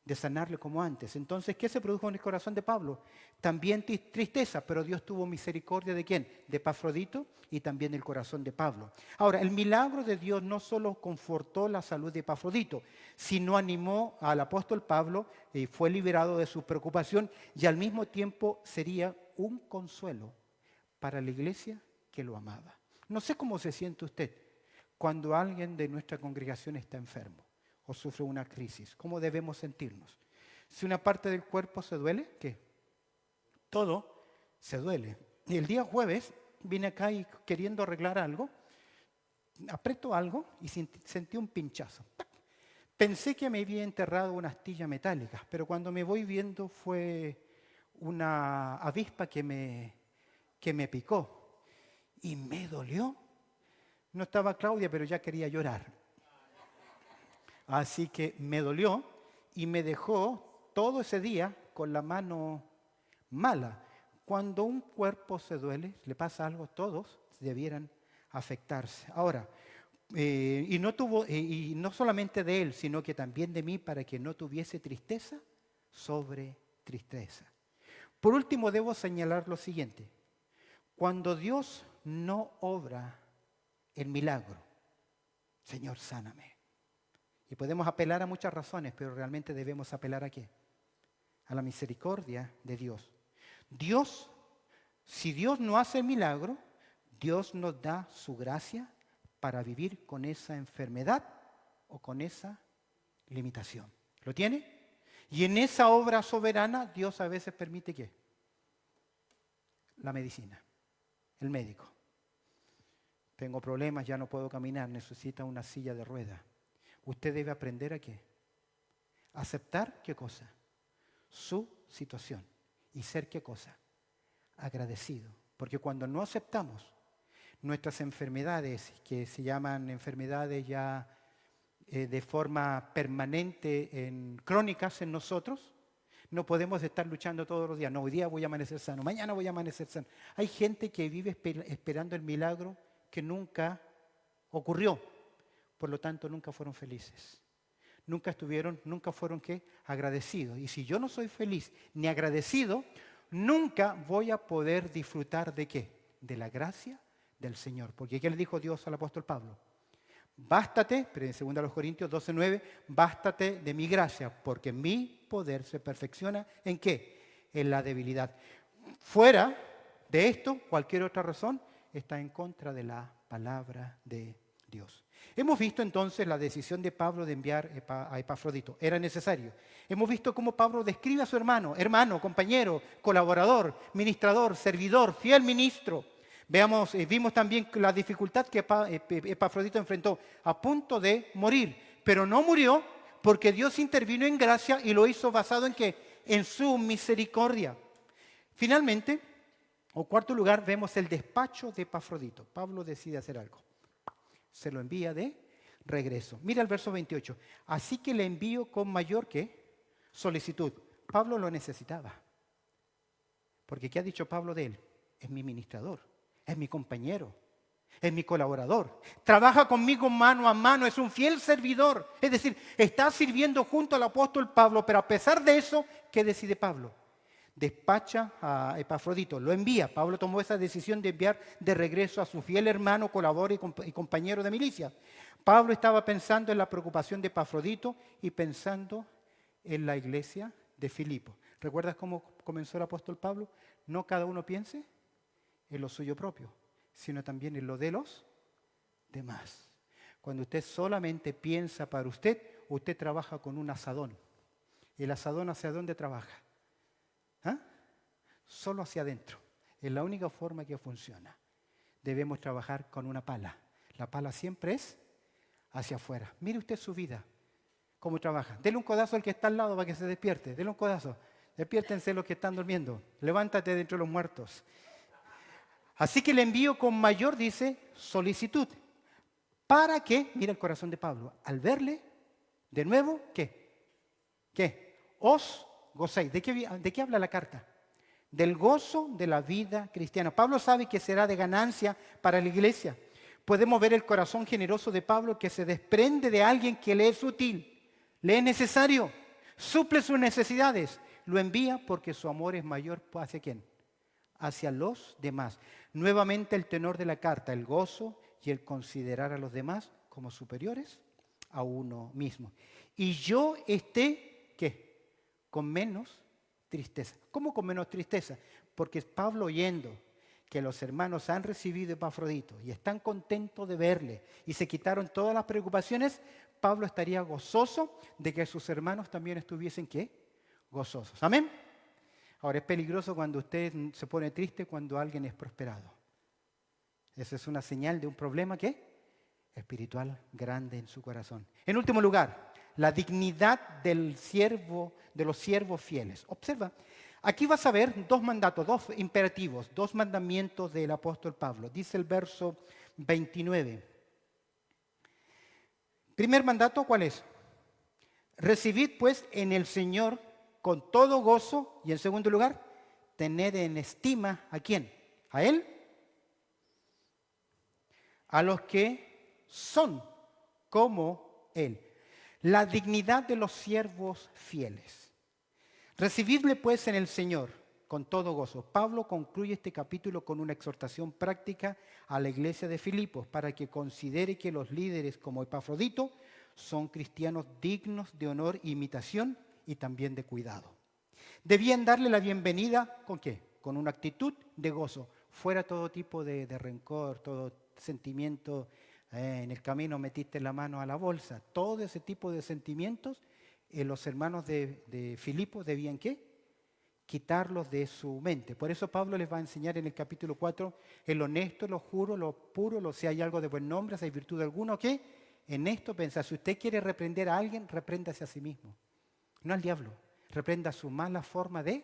De sanarle como antes. Entonces, ¿qué se produjo en el corazón de Pablo? También tristeza, pero Dios tuvo misericordia ¿de quién? De Epafrodito y también del corazón de Pablo. Ahora, el milagro de Dios no solo confortó la salud de Epafrodito, sino animó al apóstol Pablo y fue liberado de su preocupación y al mismo tiempo sería un consuelo para la iglesia que lo amaba. No sé cómo se siente usted cuando alguien de nuestra congregación está enfermo o sufre una crisis. ¿Cómo debemos sentirnos? Si una parte del cuerpo se duele, ¿qué? Todo se duele. Y el día jueves vine acá y queriendo arreglar algo, aprieto algo y sentí un pinchazo. Pensé que me había enterrado una astilla metálica, pero cuando me voy viendo fue una avispa que me picó y me dolió. No estaba Claudia, pero ya quería llorar. Así que me dolió y me dejó todo ese día con la mano mala. Cuando un cuerpo se duele, le pasa algo, todos debieran afectarse. Ahora, y no solamente de él, sino que también de mí, para que no tuviese tristeza sobre tristeza. Por último, debo señalar lo siguiente. Cuando Dios no obra el milagro, Señor, sáname. Y podemos apelar a muchas razones, pero realmente debemos apelar ¿a qué? A la misericordia de Dios. Si Dios no hace el milagro, Dios nos da su gracia para vivir con esa enfermedad o con esa limitación. ¿Lo tiene? Y en esa obra soberana, Dios a veces permite ¿qué? La medicina, el médico. Tengo problemas, ya no puedo caminar, necesita una silla de ruedas. Usted debe aprender ¿a qué? Aceptar ¿qué cosa? Su situación. Y ser ¿qué cosa? Agradecido. Porque cuando no aceptamos nuestras enfermedades, que se llaman enfermedades ya de forma permanente, crónicas en nosotros, no podemos estar luchando todos los días. No, hoy día voy a amanecer sano, mañana voy a amanecer sano. Hay gente que vive esperando el milagro que nunca ocurrió. Por lo tanto, nunca fueron felices. Nunca fueron ¿qué? Agradecidos. Y si yo no soy feliz ni agradecido, nunca voy a poder disfrutar ¿de qué? De la gracia del Señor. Porque ¿qué le dijo Dios al apóstol Pablo? Bástate, pero en 2 Corintios 12:9, bástate de mi gracia, porque mi poder se perfecciona ¿en qué? En la debilidad. Fuera de esto, cualquier otra razón está en contra de la palabra de Dios. Hemos visto entonces la decisión de Pablo de enviar a Epafrodito. Era necesario. Hemos visto cómo Pablo describe a su hermano, compañero, colaborador, ministrador, servidor, fiel ministro. Vimos también la dificultad que Epafrodito enfrentó a punto de morir. Pero no murió porque Dios intervino en gracia y lo hizo basado ¿en qué? En su misericordia. Finalmente, en cuarto lugar, vemos el despacho de Epafrodito. Pablo decide hacer algo. Se lo envía de regreso. Mira el verso 28. Así que le envío con mayor ¿qué? Solicitud. Pablo lo necesitaba. Porque ¿qué ha dicho Pablo de él? Es mi ministrador, es mi compañero, es mi colaborador. Trabaja conmigo mano a mano, es un fiel servidor. Es decir, está sirviendo junto al apóstol Pablo, pero a pesar de eso, ¿qué decide Pablo? Despacha a Epafrodito, lo envía. Pablo tomó esa decisión de enviar de regreso a su fiel hermano, colaborador y compañero de milicia. Pablo estaba pensando en la preocupación de Epafrodito y pensando en la iglesia de Filipo. ¿Recuerdas cómo comenzó el apóstol Pablo? No cada uno piense en lo suyo propio, sino también en lo de los demás. Cuando usted solamente piensa para usted, usted trabaja con un asadón. ¿El asadón hacia dónde trabaja? Solo hacia adentro. Es la única forma que funciona. Debemos trabajar con una pala. La pala siempre es hacia afuera. Mire usted su vida, cómo trabaja. Dele un codazo al que está al lado para que se despierte. Dele un codazo. Despiértense los que están durmiendo. Levántate de entre los muertos. Así que le envío con mayor, dice, solicitud. Para que, mira el corazón de Pablo, al verle, de nuevo, ¿qué? ¿Qué? Os gocéis. ¿De qué habla la carta? Del gozo de la vida cristiana. Pablo sabe que será de ganancia para la iglesia. Podemos ver el corazón generoso de Pablo que se desprende de alguien que le es útil, le es necesario, suple sus necesidades. Lo envía porque su amor es mayor hacia quién, hacia los demás. Nuevamente el tenor de la carta, el gozo y el considerar a los demás como superiores a uno mismo. Y yo esté, ¿qué? Con menos tristeza. ¿Cómo con menos tristeza? Porque Pablo, oyendo que los hermanos han recibido a Epafrodito y están contentos de verle y se quitaron todas las preocupaciones, Pablo estaría gozoso de que sus hermanos también estuviesen, ¿qué? Gozosos. ¿Amén? Ahora, es peligroso cuando usted se pone triste cuando alguien es prosperado. Esa es una señal de un problema, ¿qué? Espiritual grande en su corazón. En último lugar, la dignidad del siervo, de los siervos fieles. Observa, aquí vas a ver dos mandatos, dos imperativos, dos mandamientos del apóstol Pablo. Dice el verso 29. Primer mandato, ¿cuál es? Recibid pues en el Señor con todo gozo. Y en segundo lugar, tened en estima ¿a quién? ¿A Él? A los que son como Él. La dignidad de los siervos fieles. Recibidle pues en el Señor con todo gozo. Pablo concluye este capítulo con una exhortación práctica a la iglesia de Filipos para que considere que los líderes como Epafrodito son cristianos dignos de honor e imitación y también de cuidado. Debían darle la bienvenida ¿con qué? Con una actitud de gozo. Fuera todo tipo de rencor, todo sentimiento, en el camino metiste la mano a la bolsa. Todo ese tipo de sentimientos, los hermanos de Filipos debían ¿qué? Quitarlos de su mente. Por eso Pablo les va a enseñar en el capítulo 4 el honesto, lo juro, lo puro, si hay algo de buen nombre, si hay virtud alguna, ¿qué? En esto pensar. Si usted quiere reprender a alguien, repréndase a sí mismo, no al diablo. Reprenda su mala forma de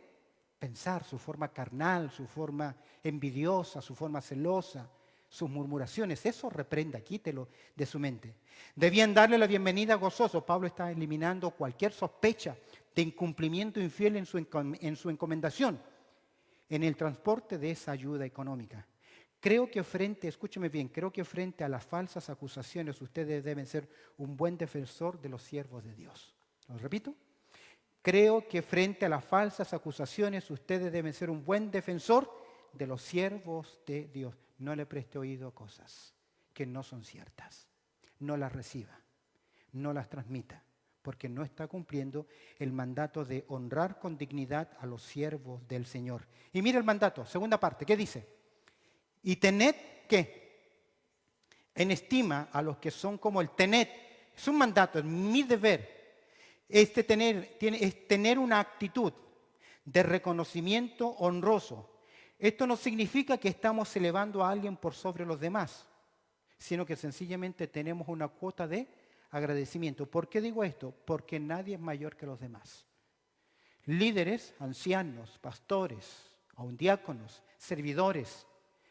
pensar, su forma carnal, su forma envidiosa, su forma celosa, sus murmuraciones. Eso reprenda, quítelo de su mente. Debían darle la bienvenida gozoso. Pablo está eliminando cualquier sospecha de incumplimiento infiel en su encomendación, en el transporte de esa ayuda económica. Escúcheme bien, creo que frente a las falsas acusaciones ustedes deben ser un buen defensor de los siervos de Dios. ¿Lo repito? Creo que frente a las falsas acusaciones ustedes deben ser un buen defensor de los siervos de Dios. No le preste oído a cosas que no son ciertas. No las reciba, no las transmita, porque no está cumpliendo el mandato de honrar con dignidad a los siervos del Señor. Y mira el mandato, segunda parte, ¿qué dice? Y tened, ¿qué? En estima a los que son como el tened. Es un mandato, es mi deber. Es tener una actitud de reconocimiento honroso. Esto no significa que estamos elevando a alguien por sobre los demás, sino que sencillamente tenemos una cuota de agradecimiento. ¿Por qué digo esto? Porque nadie es mayor que los demás. Líderes, ancianos, pastores, aun diáconos, servidores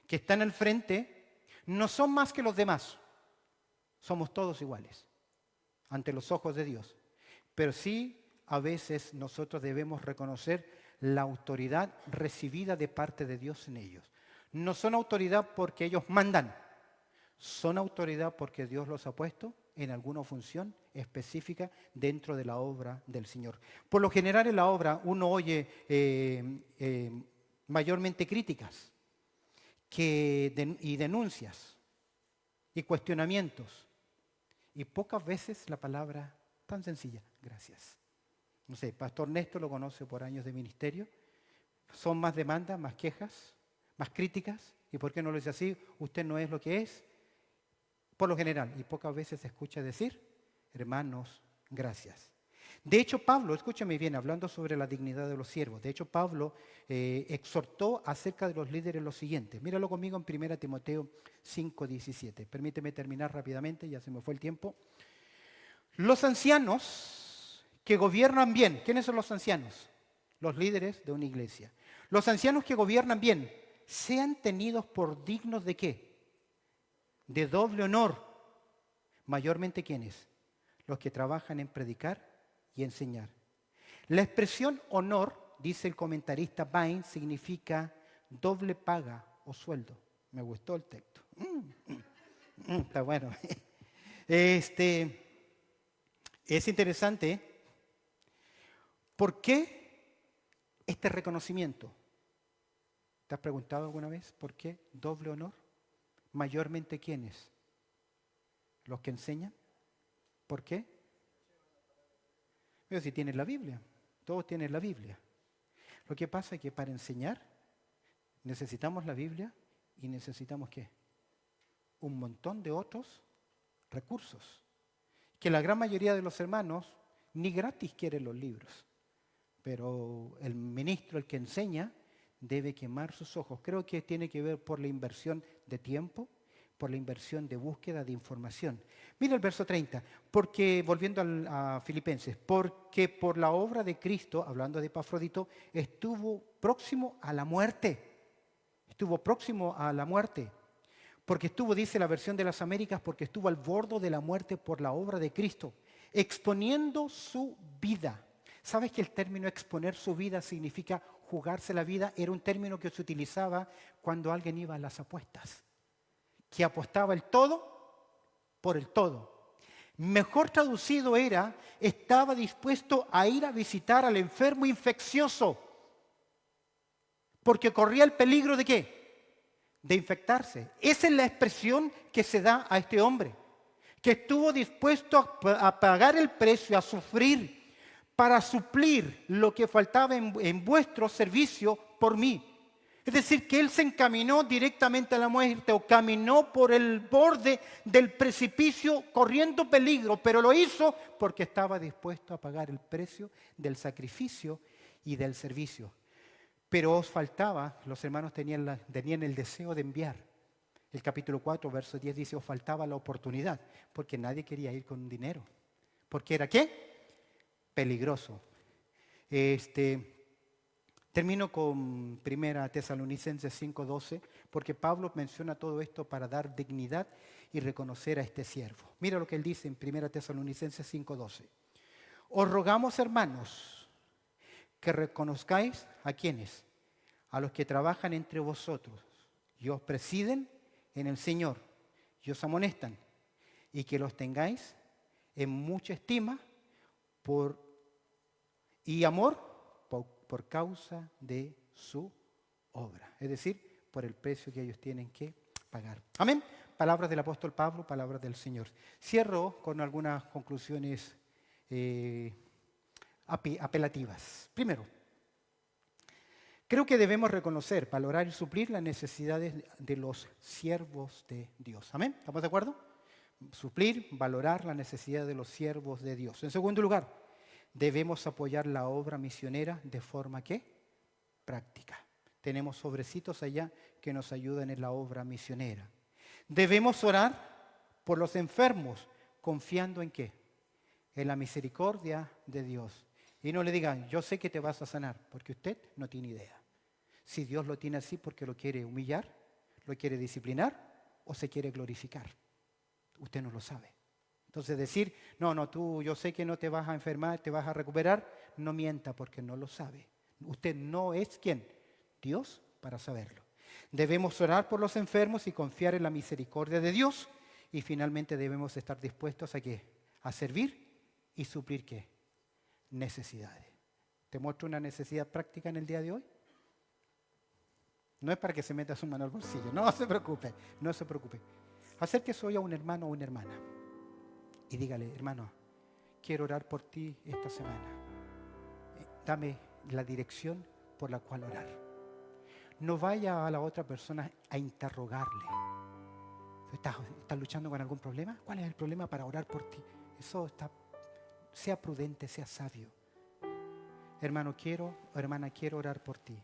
que están al frente no son más que los demás. Somos todos iguales ante los ojos de Dios. Pero sí, a veces nosotros debemos reconocer la autoridad recibida de parte de Dios en ellos. No son autoridad porque ellos mandan, son autoridad porque Dios los ha puesto en alguna función específica dentro de la obra del Señor. Por lo general en la obra uno oye mayormente críticas y denuncias y cuestionamientos y pocas veces la palabra tan sencilla, gracias. No sé, Pastor Néstor lo conoce por años de ministerio. Son más demandas, más quejas, más críticas. ¿Y por qué no lo dice así? Usted no es lo que es. Por lo general, y pocas veces se escucha decir, hermanos, gracias. De hecho, Pablo, escúchame bien, hablando sobre la dignidad de los siervos. De hecho, Pablo exhortó acerca de los líderes lo siguiente. Míralo conmigo en 1 Timoteo 5:17. Permíteme terminar rápidamente, ya se me fue el tiempo. Los ancianos que gobiernan bien. ¿Quiénes son los ancianos? Los líderes de una iglesia. Los ancianos que gobiernan bien sean tenidos por dignos ¿de qué? De doble honor. Mayormente, ¿quiénes? Los que trabajan en predicar y enseñar. La expresión honor, dice el comentarista Bain, significa doble paga o sueldo. Me gustó el texto. Está bueno. Es interesante. ¿Por qué este reconocimiento? ¿Te has preguntado alguna vez por qué doble honor? Mayormente, ¿quiénes? ¿Los que enseñan? ¿Por qué? Pero si tienen la Biblia, todos tienen la Biblia. Lo que pasa es que para enseñar necesitamos la Biblia y necesitamos ¿qué? Un montón de otros recursos. Que la gran mayoría de los hermanos ni gratis quieren los libros. Pero el ministro, el que enseña, debe quemar sus ojos. Creo que tiene que ver por la inversión de tiempo, por la inversión de búsqueda de información. Mira el verso 30, porque, volviendo a Filipenses, porque por la obra de Cristo, hablando de Epafrodito, estuvo próximo a la muerte. Estuvo próximo a la muerte. Porque estuvo, dice la versión de las Américas, porque estuvo al borde de la muerte por la obra de Cristo, exponiendo su vida. ¿Sabes que el término exponer su vida significa jugarse la vida? Era un término que se utilizaba cuando alguien iba a las apuestas, que apostaba el todo por el todo. Mejor traducido era, estaba dispuesto a ir a visitar al enfermo infeccioso, porque corría el peligro ¿de qué? De infectarse. Esa es la expresión que se da a este hombre, que estuvo dispuesto a pagar el precio, a sufrir, para suplir lo que faltaba en vuestro servicio por mí. Es decir, que él se encaminó directamente a la muerte o caminó por el borde del precipicio corriendo peligro, pero lo hizo porque estaba dispuesto a pagar el precio del sacrificio y del servicio. Pero os faltaba, los hermanos tenían el deseo de enviar. El capítulo 4, verso 10 dice, os faltaba la oportunidad, porque nadie quería ir con dinero. ¿Porque era qué? Peligroso. Termino con 1 Tesalonicenses 5:12, porque Pablo menciona todo esto para dar dignidad y reconocer a este siervo. Mira lo que él dice en 1 Tesalonicenses 5:12. Os rogamos, hermanos, que reconozcáis a quienes, a los que trabajan entre vosotros y os presiden en el Señor y os amonestan, y que los tengáis en mucha estima y amor por causa de su obra. Es decir, por el precio que ellos tienen que pagar. Amén. Palabras del apóstol Pablo, palabras del Señor. Cierro con algunas conclusiones apelativas. Primero, creo que debemos reconocer, valorar y suplir las necesidades de los siervos de Dios. Amén. ¿Estamos de acuerdo? Suplir, valorar la necesidad de los siervos de Dios. En segundo lugar, debemos apoyar la obra misionera de forma ¿qué? Práctica. Tenemos sobrecitos allá que nos ayudan en la obra misionera. Debemos orar por los enfermos, confiando en ¿qué? En la misericordia de Dios. Y no le digan, yo sé que te vas a sanar, porque usted no tiene idea. Si Dios lo tiene así porque lo quiere humillar, lo quiere disciplinar o se quiere glorificar. Usted no lo sabe. Entonces decir, no, tú, yo sé que no te vas a enfermar, te vas a recuperar, no mienta porque no lo sabe. Usted no es ¿quién? Dios para saberlo. Debemos orar por los enfermos y confiar en la misericordia de Dios. Y finalmente debemos estar dispuestos a ¿qué? A servir y suplir ¿qué? Necesidades. ¿Te muestro una necesidad práctica en el día de hoy? No es para que se meta su mano al bolsillo, no se preocupe, no se preocupe. Acérquese hoy a un hermano o una hermana y dígale, hermano, quiero orar por ti esta semana. Dame la dirección por la cual orar. No vaya a la otra persona a interrogarle. ¿Estás luchando con algún problema? ¿Cuál es el problema para orar por ti? Sea prudente, sea sabio. Hermano, hermana, quiero orar por ti.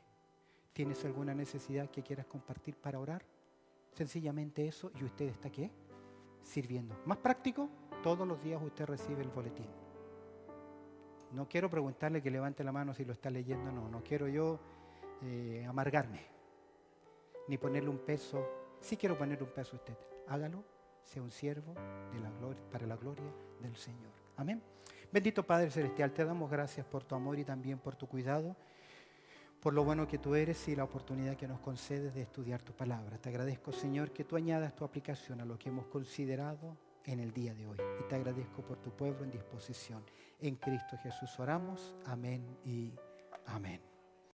¿Tienes alguna necesidad que quieras compartir para orar? Sencillamente eso, y usted está ¿qué? Sirviendo. Más práctico, todos los días usted recibe el boletín. No quiero preguntarle que levante la mano si lo está leyendo, no quiero yo amargarme. ni ponerle un peso. Si quiero ponerle un peso a usted, hágalo, sea un siervo de la gloria, para la gloria del Señor. Amén. Bendito Padre Celestial, te damos gracias por tu amor y también por tu cuidado, por lo bueno que tú eres y la oportunidad que nos concedes de estudiar tu palabra. Te agradezco, Señor, que tú añadas tu aplicación a lo que hemos considerado en el día de hoy. Y te agradezco por tu pueblo en disposición. En Cristo Jesús oramos. Amén y amén.